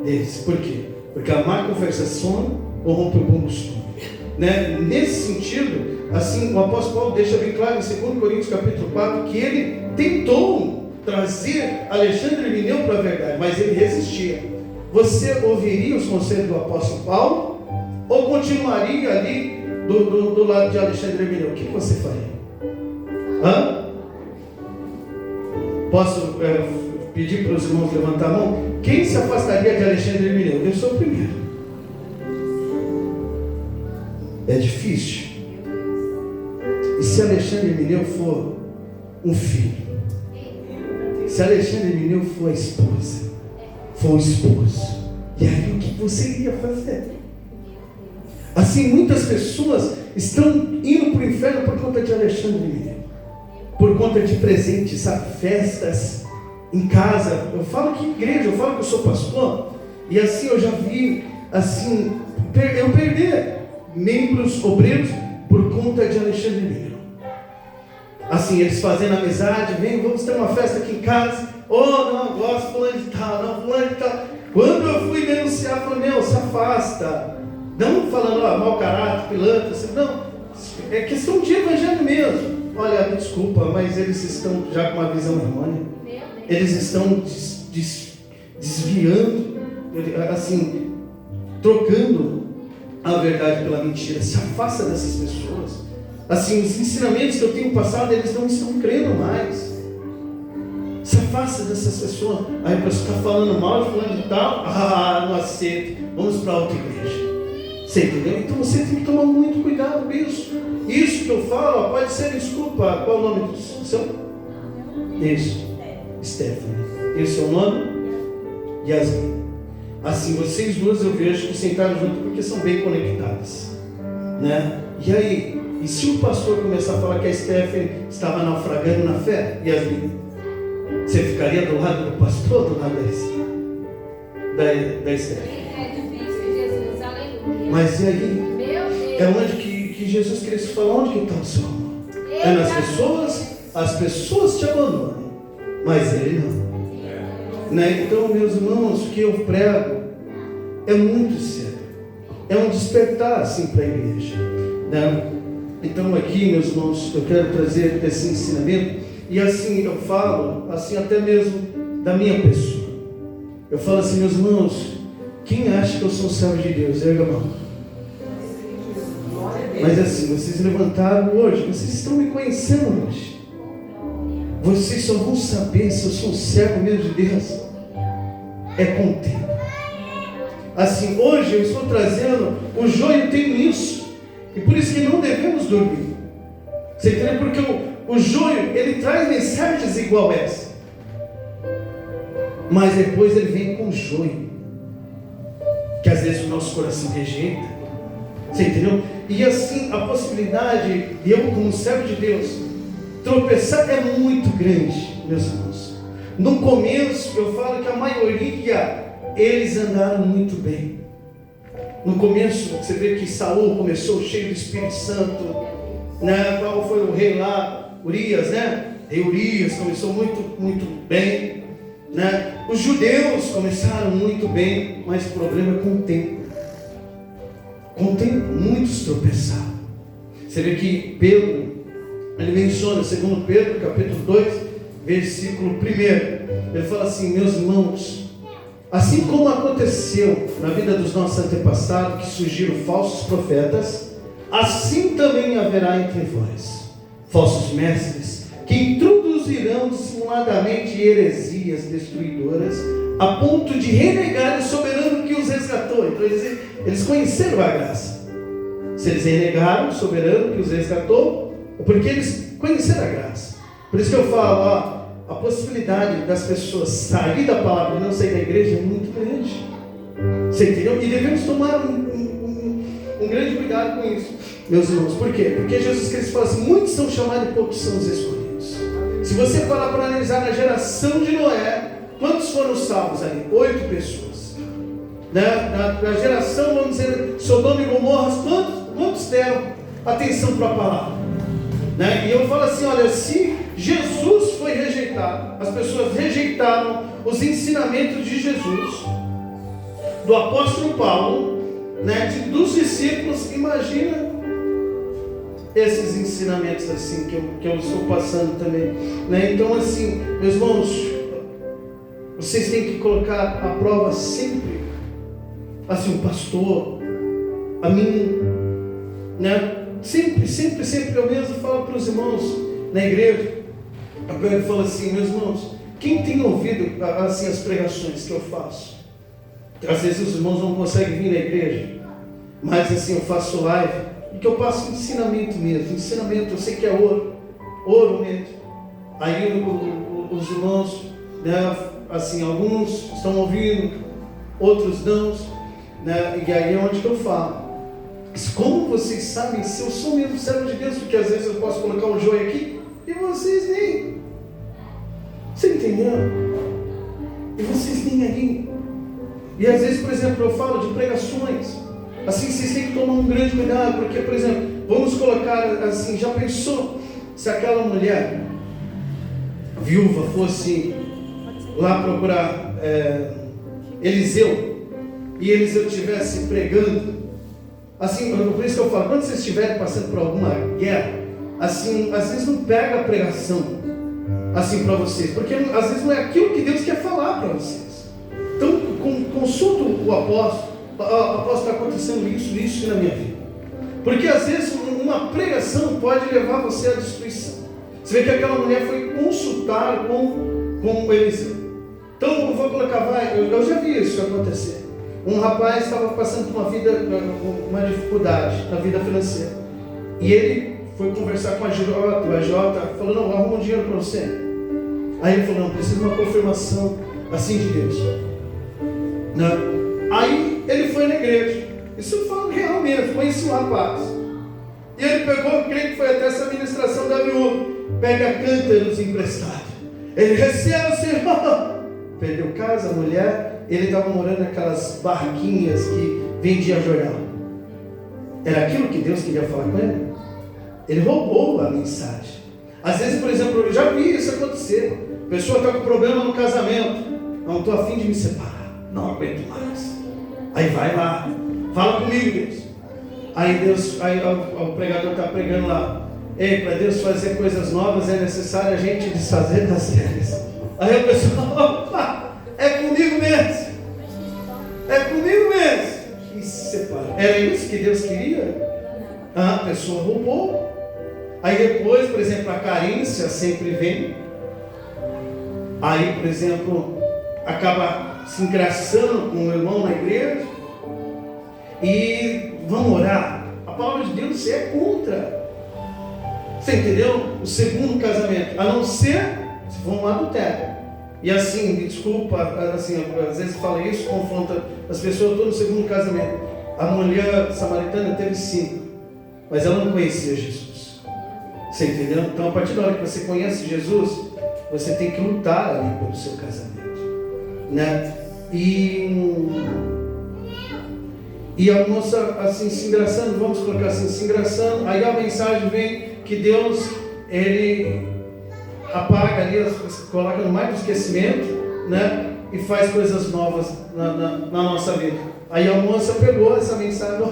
deles. Por quê? Porque a má conversação corrompe o bom costume, né? Nesse sentido, assim, o apóstolo Paulo deixa bem claro em 2 Coríntios capítulo 4 que ele tentou trazer Alexandre e Himeneu para a verdade, mas ele resistia. Você ouviria os conselhos do apóstolo Paulo ou continuaria ali do lado de Alexandre e Himeneu? O que você faria? Posso pedir para os irmãos levantar a mão? Quem se afastaria de Alexandre e Himeneu? Eu sou o primeiro. É difícil. E se Alexandre e Himeneu for um filho? Se Alexandre e Himeneu for a esposa, for o esposo, e aí o que você iria fazer? Assim, muitas pessoas estão indo para o inferno por conta de Alexandre e Himeneu, por conta de presentes, sabe, festas em casa. Eu falo que igreja, eu falo que eu sou pastor, e assim eu já vi, assim, eu perder membros, obreiros, por conta de Alexandre e Himeneu. Assim, eles fazendo amizade, vamos ter uma festa aqui em casa. Não, gosto fulano de tal, não, fulano de tal. Quando eu fui denunciar, falei: se afasta. Não falando, mau caráter, pilantra, assim, não. É questão de evangelho mesmo. Olha, me desculpa, mas eles estão já com uma visão errônea. Eles estão desviando, assim, trocando a verdade pela mentira. Se afasta dessas pessoas. Assim, os ensinamentos que eu tenho passado, eles não estão crendo mais. Se afasta dessas pessoas. Aí a pessoa está falando mal de fulano de tal, não aceito, vamos para outra igreja. Você entendeu? Então você tem que tomar muito cuidado com isso. Isso que eu falo, pode ser, desculpa, qual é o nome do seu? Isso, Stephanie. Esse é o nome? Yasmin. Assim, vocês duas eu vejo que sentaram junto porque são bem conectadas, né? E aí, e se o pastor começar a falar que a Stephanie estava naufragando na fé, Yasmin, você ficaria do lado do pastor ou do lado da Stephanie? É difícil, Jesus, aleluia. Mas e aí? Meu Deus. É onde que Jesus Cristo fala: onde que está o seu amor? É nas pessoas, as pessoas te abandonam, mas Ele não. Né? Então, meus irmãos, o que eu prego é muito sério. É um despertar assim para a igreja, né? Então aqui, meus irmãos, eu quero trazer esse ensinamento. E assim, eu falo, assim, até mesmo da minha pessoa. Eu falo assim: meus irmãos, quem acha que eu sou um servo de Deus? Erga a mão. Mas assim, vocês levantaram hoje, vocês estão me conhecendo hoje. Vocês só vão saber se eu sou um servo mesmo de Deus é com o tempo. Assim, hoje eu estou trazendo, o joio tem isso, e por isso que não devemos dormir. Você entendeu? Porque o joio, ele traz mensagens igual essa, mas depois ele vem com o joio, que às vezes o nosso coração rejeita. Você entendeu? E assim, a possibilidade de eu, como servo de Deus, tropeçar é muito grande, meus irmãos. No começo, eu falo que a maioria, eles andaram muito bem. No começo, você vê que Saul começou cheio do Espírito Santo, né? Qual foi o rei lá? Urias, né? Rei Urias começou muito bem, né? Os judeus começaram muito bem, mas o problema é com o tempo. Com o tempo, muitos tropeçaram. Você vê que Pedro, ele menciona, segundo Pedro, capítulo 2, versículo 1, ele fala assim: meus irmãos, assim como aconteceu na vida dos nossos antepassados, que surgiram falsos profetas, assim também haverá entre vós falsos mestres, que introduzirão dissimuladamente heresias destruidoras, a ponto de renegar o soberano que os resgatou. Então eles conheceram a graça. Se eles renegaram o soberano que os resgatou, é porque eles conheceram a graça. Por isso que eu falo, ó, a possibilidade das pessoas sair da palavra e não sair da igreja é muito grande. Você entendeu? E devemos tomar um grande cuidado com isso, meus irmãos. Por quê? Porque Jesus Cristo fala assim, muitos são chamados e poucos são os escolhidos. Se você parar para analisar na geração de Noé, quantos foram salvos ali? 8 pessoas. Na geração, vamos dizer, Sodoma e Gomorra, quantos deram atenção para a palavra? E eu falo assim, olha, se Jesus foi rejeitado, as pessoas rejeitaram os ensinamentos de Jesus, do apóstolo Paulo, dos discípulos, imagina esses ensinamentos assim que eu estou passando também. Então assim, meus irmãos, vocês têm que colocar à prova sempre, assim, o pastor, a mim, sempre eu mesmo falo para os irmãos na igreja, eu pego e falo assim, meus irmãos, quem tem ouvido assim as pregações que eu faço? Às vezes os irmãos não conseguem vir na igreja, mas assim eu faço live, e que eu passo ensinamento mesmo, eu sei que é ouro mesmo. Aí os irmãos, assim, alguns estão ouvindo, outros não, e aí é onde que eu falo. Mas como vocês sabem se eu sou mesmo servo de Deus? Porque às vezes eu posso colocar um joio aqui e vocês nem. Você entendeu? E vocês nem aí. E às vezes, por exemplo, eu falo de pregações. Assim, vocês têm que tomar um grande cuidado. Porque, por exemplo, vamos colocar assim, já pensou se aquela mulher viúva fosse lá procurar Eliseu, e Eliseu estivesse pregando? Assim, por isso que eu falo, quando vocês estiverem passando por alguma guerra, assim, às vezes não pega a pregação assim para vocês, porque às vezes não é aquilo que Deus quer falar para vocês. Então, consulta o apóstolo, está acontecendo isso na minha vida. Porque às vezes uma pregação pode levar você à destruição. Você vê que aquela mulher foi consultar com Eliseu. Então, eu vou colocar, eu já vi isso acontecer. Um rapaz estava passando por uma dificuldade na vida financeira. E ele foi conversar com a Jota falou, não, arruma um dinheiro para você. Aí ele falou, não, preciso de uma confirmação assim de Deus. Aí ele foi na igreja. Isso eu falo real mesmo, conheci um rapaz. E ele pegou, creio que foi até essa ministração da viúva, pega cântaros emprestados. Ele recebe o Senhor. Perdeu casa, mulher. Ele estava morando naquelas barraquinhas que vendia jornal. Era aquilo que Deus queria falar com ele? Ele roubou a mensagem. Às vezes, por exemplo, eu já vi isso acontecer. A pessoa está com problema no casamento. Não estou a fim de me separar. Não aguento mais. Aí vai lá. Fala comigo, Deus. Aí o pregador está pregando lá. Ei, para Deus fazer coisas novas é necessário a gente desfazer das velhas. Aí a pessoa, opa, é comigo mesmo. É comigo mesmo. E se separa. Era isso que Deus queria? A pessoa roubou. Aí depois, por exemplo, a carência sempre vem. Aí, por exemplo, acaba se engraçando com o irmão na igreja. E vamos orar. A palavra de Deus é contra. Você entendeu? O segundo casamento, a não ser se for um adultério. E assim, me desculpa, assim, às vezes fala isso, confronta as pessoas. Estou no segundo casamento. A mulher samaritana teve 5, mas ela não conhecia Jesus. Você entendeu? Então, a partir da hora que você conhece Jesus, você tem que lutar ali pelo seu casamento, né? E a moça assim se engraçando, vamos colocar assim, se engraçando. Aí a mensagem vem que Deus, Ele apaga ali, coloca no mais do esquecimento, né? E faz coisas novas na nossa vida. Aí a moça pegou essa mensagem,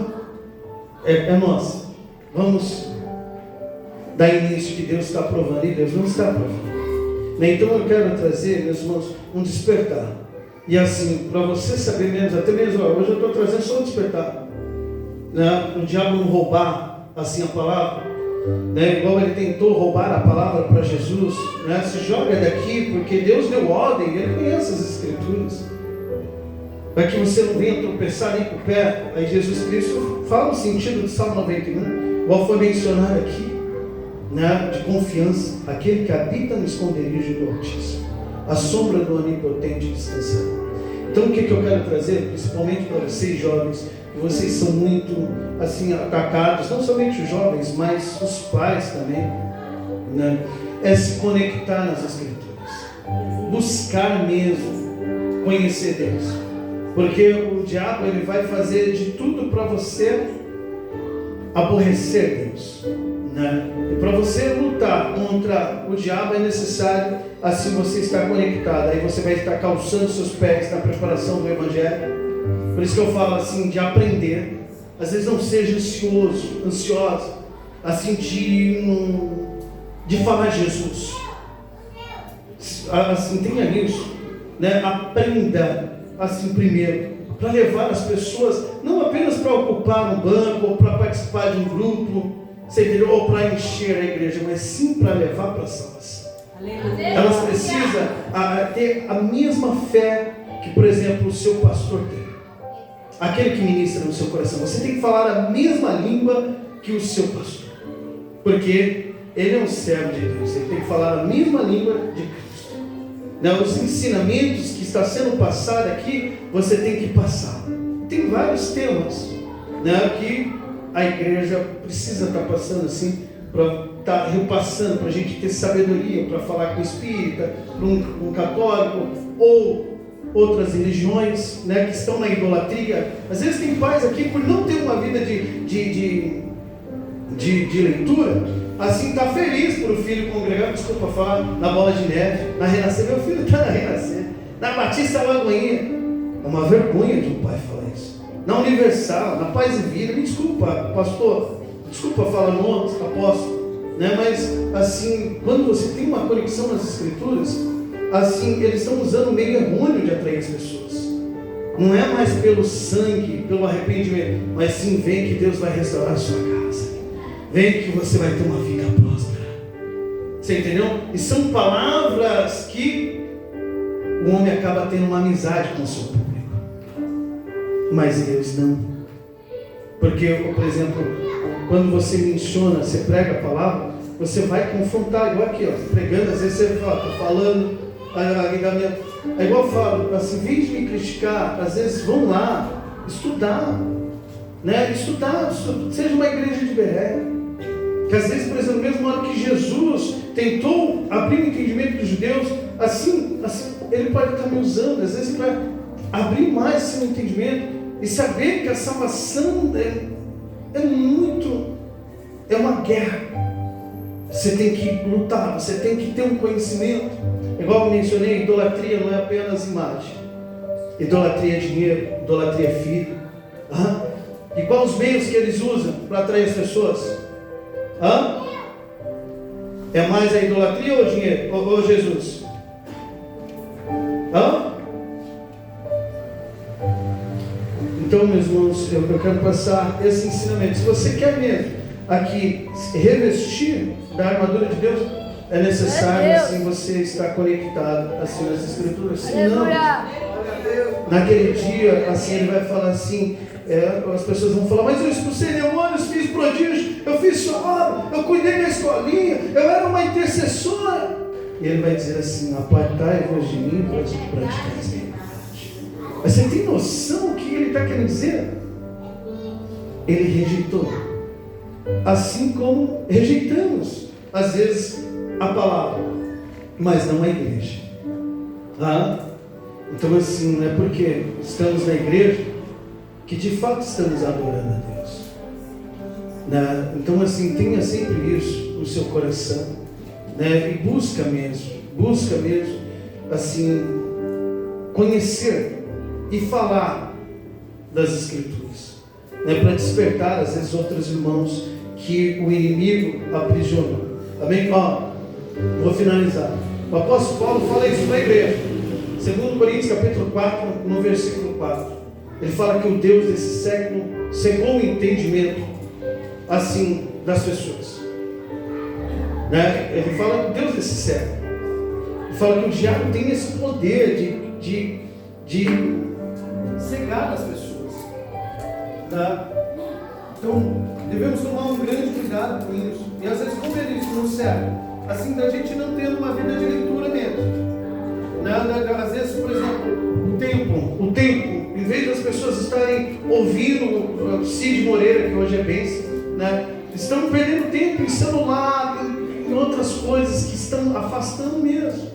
é nossa. Vamos dar início que Deus está provando, e Deus não está provando. Então eu quero trazer, meus irmãos, um despertar. E assim, para você saber mesmo, até mesmo, hoje eu estou trazendo só um despertar. Né? O diabo não roubar assim a palavra, né? Igual ele tentou roubar a palavra para Jesus, né? Se joga daqui, porque Deus deu ordem, Ele conhece as Escrituras, para que você não venha tropeçar nem com o pé. Aí Jesus Cristo fala o sentido do Salmo 91, igual foi mencionado aqui. né, de confiança, aquele que habita no esconderijo do Altíssimo, a sombra do Onipotente descansará. Então o que eu quero trazer, principalmente para vocês jovens, que vocês são muito assim atacados, não somente os jovens, mas os pais também, né, é se conectar nas Escrituras, buscar mesmo conhecer Deus, porque o diabo ele vai fazer de tudo para você aborrecer Deus, né? E para você lutar contra o diabo é necessário assim você estar conectado. Aí você vai estar calçando seus pés na preparação do Evangelho. Por isso que eu falo assim de aprender. Às vezes não seja ansiosa assim de falar Jesus. Assim tenha isso, né? Aprenda assim primeiro, para levar as pessoas, não apenas para ocupar um banco, ou para participar de um grupo, ou para encher a igreja, mas sim para levar para a salvação. Elas precisam ter a mesma fé que, por exemplo, o seu pastor tem. Aquele que ministra no seu coração. Você tem que falar a mesma língua que o seu pastor. Porque ele é um servo de Deus. Ele tem que falar a mesma língua de Cristo. Os ensinamentos que está sendo passado aqui, você tem que passar. Tem vários temas, né, que a igreja precisa estar passando assim, para estar repassando, para a gente ter sabedoria, para falar com o espírita, para um católico, ou outras religiões, né, que estão na idolatria. Às vezes tem pais aqui, por não ter uma vida de leitura, assim está feliz por o filho congregar, desculpa falar, na Bola de Neve, na Renascer. Meu filho está na Renascer, na Batista Lagoinha. É uma vergonha de um pai falar isso. Na Universal, na Paz e Vida. Me desculpa, pastor, desculpa falar nomes, apóstolo, né? Mas assim, quando você tem uma conexão nas Escrituras, assim, eles estão usando o meio errôneo de atrair as pessoas. Não é mais pelo sangue, pelo arrependimento, mas sim, vem que Deus vai restaurar a sua casa. Vem que você vai ter uma vida próspera. Você entendeu? E são palavras que o homem acaba tendo uma amizade com o seu público. Mas Deus não. Porque, por exemplo, quando você menciona, você prega a palavra, você vai confrontar, igual aqui, ó, pregando, às vezes você fala, estou falando, é igual eu falo, assim, em vez de me criticar, às vezes vão lá, estudar, né? Estudar, seja uma igreja de Beré. Que às vezes, por exemplo, mesmo na hora que Jesus tentou abrir o entendimento dos judeus, assim ele pode estar me usando, às vezes, para abrir mais seu entendimento e saber que a salvação é uma guerra. Você tem que lutar, você tem que ter um conhecimento. Igual eu mencionei, idolatria não é apenas imagem. Idolatria é dinheiro, idolatria é filho. E quais os meios que eles usam para atrair as pessoas? É mais a idolatria ou o dinheiro? Ou Jesus? Então, meus irmãos, eu quero passar esse ensinamento. Se você quer mesmo aqui revestir da armadura de Deus, é necessário assim você estar conectado assim nas Escrituras. Senão, naquele dia, assim ele vai falar assim, as pessoas vão falar, mas eu expulsei demônios, fiz prodígios, eu fiz sua obra, eu cuidei da escolinha, eu era uma intercessora. E ele vai dizer assim, apartai-vos de mim para praticar a iniquidade. Mas você tem noção do que ele está querendo dizer? Ele rejeitou. Assim como rejeitamos, às vezes, a palavra, mas não a igreja. Então assim, não é porque estamos na igreja que de fato estamos adorando a Deus. Então assim, tenha sempre isso no seu coração, né? E busca mesmo, assim, conhecer e falar das Escrituras, né? Para despertar às vezes outros irmãos que o inimigo aprisionou. Amém? Vou finalizar. O apóstolo Paulo fala isso na igreja. 2 Coríntios capítulo 4, no versículo 4. Ele fala que o Deus desse século cegou o entendimento assim das pessoas, né? Ele fala que o Deus desse século. Ele fala que o diabo tem esse poder de cegar as pessoas, tá? Então devemos tomar um grande cuidado com isso. E às vezes, como ele isso não serve? Assim, da gente não tendo uma vida de leitura mesmo. Às vezes, por exemplo, o tempo, em vez das pessoas estarem ouvindo Cid Moreira, que hoje é bênção, né? Estão perdendo tempo em celular, em outras coisas que estão afastando mesmo.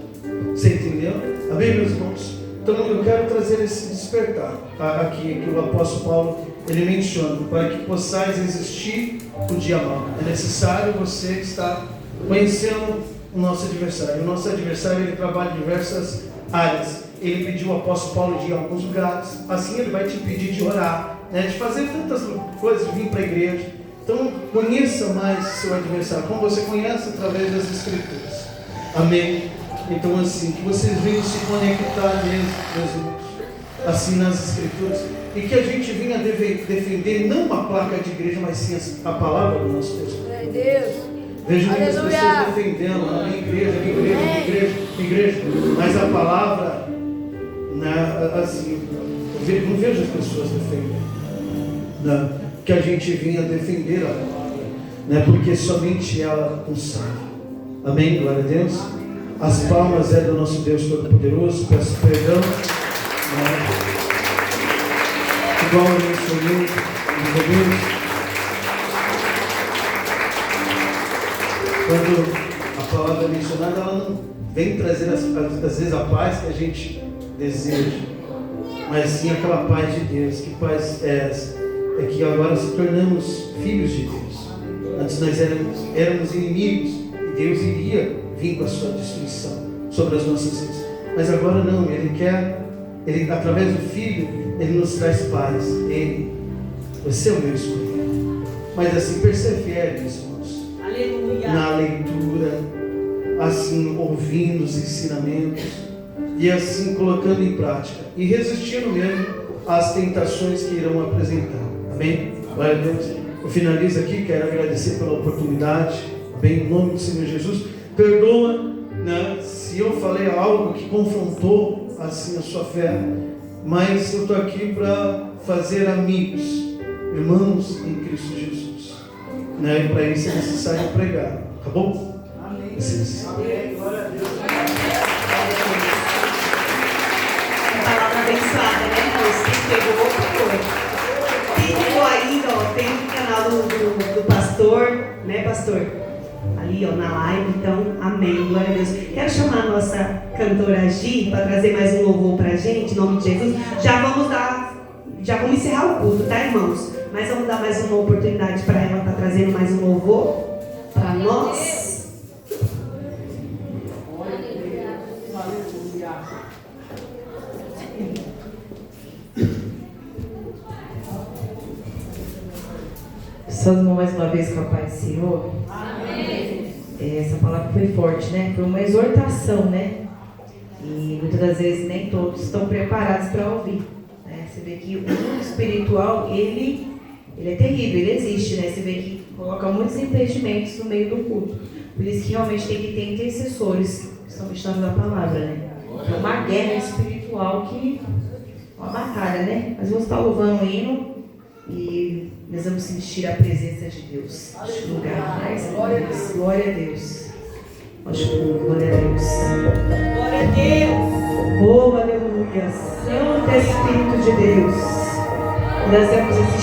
Você entendeu? Amém, meus irmãos? Então eu quero trazer esse despertar aqui, que o apóstolo Paulo ele menciona, para que possais existir o dia mau. É necessário você estar conhecendo o nosso adversário. O nosso adversário ele trabalha em diversas áreas. Ele pediu ao apóstolo Paulo de ir a alguns lugares. Assim ele vai te pedir de orar, né, de fazer tantas coisas, de vir para a igreja. Então conheça mais seu adversário, como você conhece através das Escrituras. Amém? Então assim, que vocês venham se conectar mesmo, meus irmãos, assim nas Escrituras. E que a gente venha defender não uma placa de igreja, mas sim a palavra do nosso Deus. Deus. Vejo muitas pessoas defendendo a igreja, mas a palavra, né, assim, não vejo as pessoas defendendo, né, que a gente vinha defender a palavra, né, porque somente ela o sabe. Amém? Glória a Deus. As palmas é do nosso Deus Todo-Poderoso. Peço perdão, né, igual eu mencionei no Deus. Quando a palavra é mencionada, ela não vem trazer às vezes a paz que a gente deseja, mas sim aquela paz de Deus. Que paz é essa? É que agora se tornamos filhos de Deus. Antes nós éramos inimigos e Deus iria vir com a sua destruição sobre as nossas vidas. Mas agora não, Ele através do Filho, Ele nos traz paz. Você é o meu escolhido. Mas assim, persevere, meus irmãos. Aleluia. Na leitura, assim, ouvindo os ensinamentos e assim colocando em prática e resistindo mesmo às tentações que irão apresentar. Amém? Glória a Deus. Eu finalizo aqui, quero agradecer pela oportunidade. Amém? Em nome do Senhor Jesus. Perdoa, né, se eu falei algo que confrontou assim a sua fé, mas eu estou aqui para fazer amigos, irmãos em Cristo Jesus. Né? E para isso é necessário pregar. Tá bom? Amém. Amém. Glória a Deus. A palavra abençoada, né, irmãos? Quem pegou, pegou. Quem pegou ainda, ó, tem o canal do pastor, né, pastor? Ali, ó, na live. Então, amém. Glória a Deus. Quero chamar a nossa cantora Gi para trazer mais um louvor pra gente, em nome de Jesus. Já vamos encerrar o culto, tá, irmãos? Mas vamos dar mais uma oportunidade para ela estar trazendo mais um louvor para nós. Saudamos mais uma vez com a paz do Senhor. Amém. Essa palavra foi forte, né? Foi uma exortação, né? E muitas das vezes nem todos estão preparados para ouvir. Né? Você vê que o mundo espiritual, ele é terrível, ele existe, né? Você vê que coloca muitos impedimentos no meio do culto. Por isso que realmente tem que ter intercessores que estão ministrando a palavra, né? É uma guerra espiritual que é uma batalha, né? Mas vamos estar louvando o hino e nós vamos sentir a presença de Deus. Neste lugar, mais glória a Deus. Glória a Deus. Glória a Deus. Glória a Deus. Oh, aleluia. Santo Espírito de Deus. Nós vamos assistir.